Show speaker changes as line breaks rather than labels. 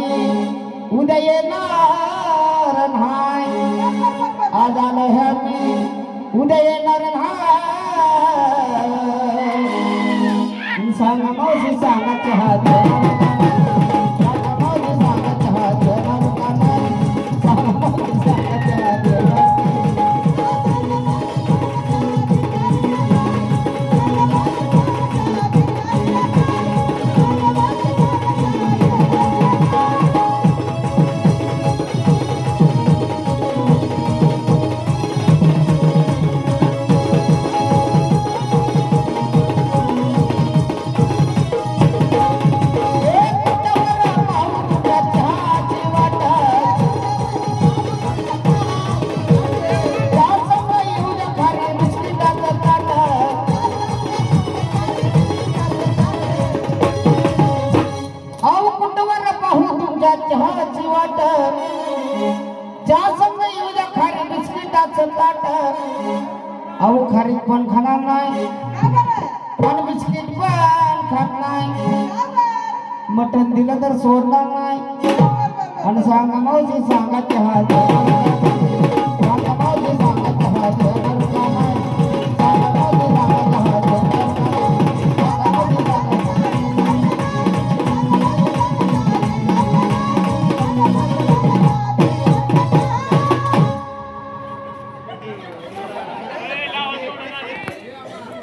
मी उद्या येणार नाही आज आलो ह्या मी उद्या येणार नाही सांग मावशी सांगा चहा चहाची वाट चहा संग येऊ द्या खारी बिस्किटाचं ताट अहो खारी पण खाणार नाही पण बिस्किट पण खात नाही मटण दिलं तर सोडणार नाही आणि सांगा मावशी सांगा चहा